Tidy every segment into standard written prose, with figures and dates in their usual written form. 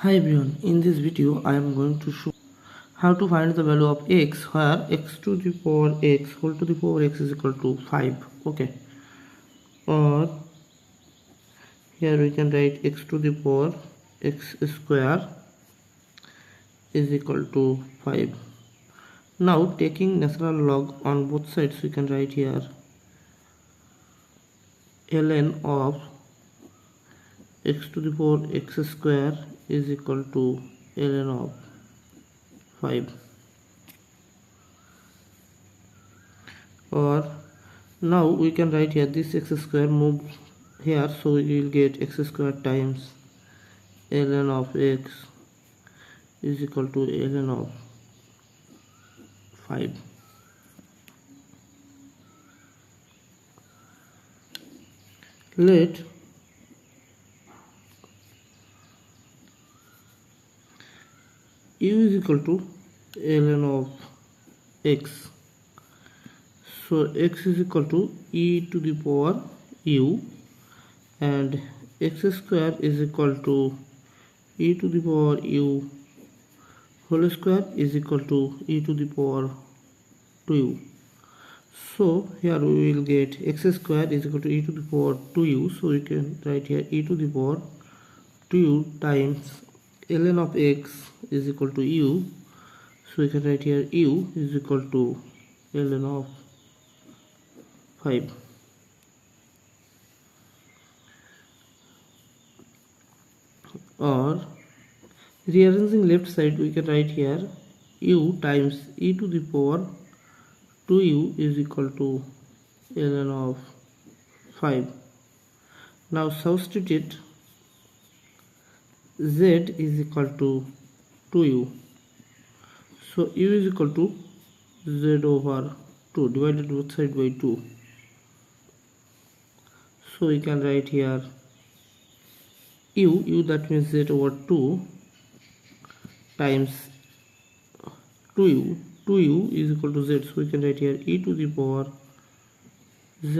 Hi everyone, in this video I am going to show how to find the value of x where x to the power x whole to the power x is equal to 5. Okay, or here we can write x to the power x square is equal to 5. Now taking natural log on both sides, we can write here ln of x to the power x square is equal to ln of 5. Or now we can write here this x square move here, so we will get x square times ln of x is equal to ln of 5. Let u is equal to ln of x, so x is equal to e to the power u and x square is equal to e to the power u whole square is equal to e to the power 2u. So here we will get x square is equal to e to the power 2u, so we can write here e to the power 2u times ln of x is equal to u, so we can write here u is equal to ln of 5. Or rearranging left side, we can write here u times e to the power 2u is equal to ln of 5. Now substitute z is equal to 2u, so u is equal to z over 2 divided both side by 2, so we can write here u that means z over 2 times 2u is equal to z, so we can write here e to the power z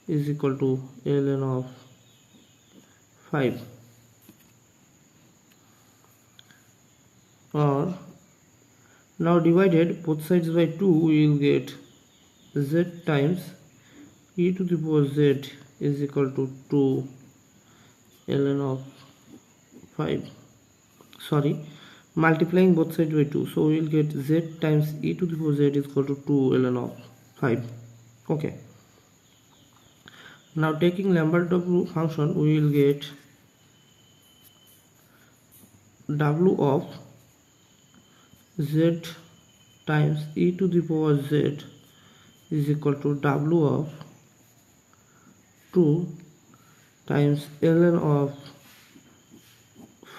is equal to ln of 5. Or now divided both sides by 2, we will get z times e to the power z is equal to 2 ln of 5. Sorry, multiplying both sides by 2, so we will get z times e to the power z is equal to 2 ln of 5. Okay, now taking Lambert W function, we will get w of z times e to the power z is equal to w of 2 times ln of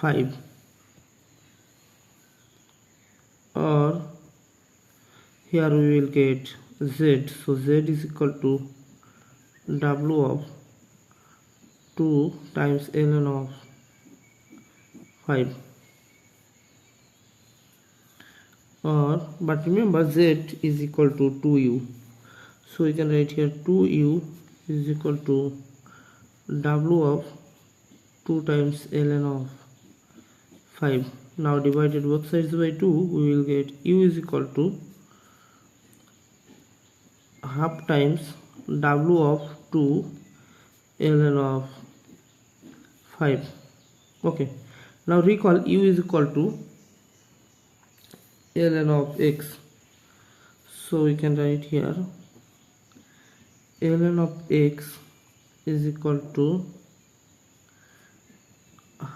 5. Or here we will get z, so z is equal to w of 2 times ln of 5. Or but remember z is equal to 2u, so we can write here 2u is equal to w of 2 times ln of 5. Now divided both sides by 2, we will get u is equal to half times w of 2 ln of 5. Okay, now recall u is equal to ln of x, so we can write here ln of x is equal to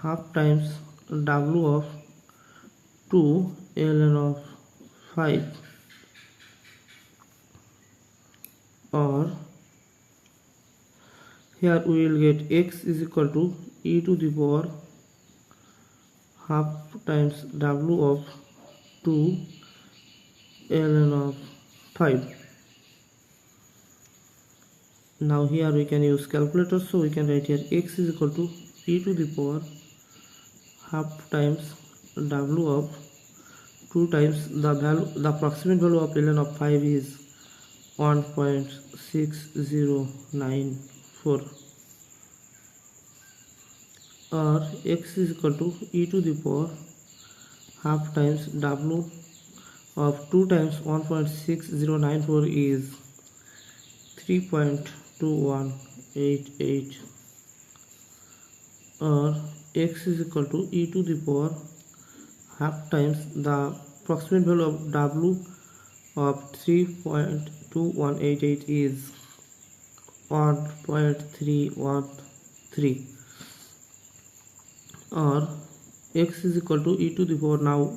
half times w of 2 ln of 5. Or here we will get x is equal to e to the power half times w of 2 ln of 5. Now here we can use calculator, so we can write here x is equal to e to the power half times w of 2 times the approximate value of ln of 5 is 1.6094. or x is equal to e to the power half times w of 2 times 1.6094 is 3.2188, or x is equal to e to the power half times the approximate value of w of 3.2188 is 1.313, or x is equal to e to the power now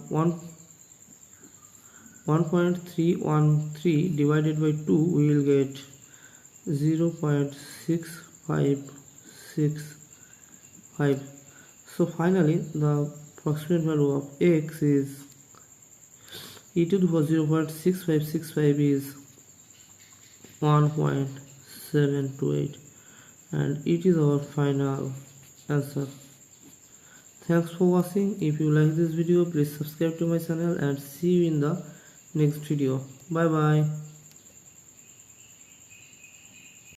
1.313 divided by 2, we will get 0.6565. So finally the approximate value of x is e to the power 0.6565 is 1.728, and it is our final answer. Thanks for watching. If you like this video, please subscribe to my channel and see you in the next video. Bye bye.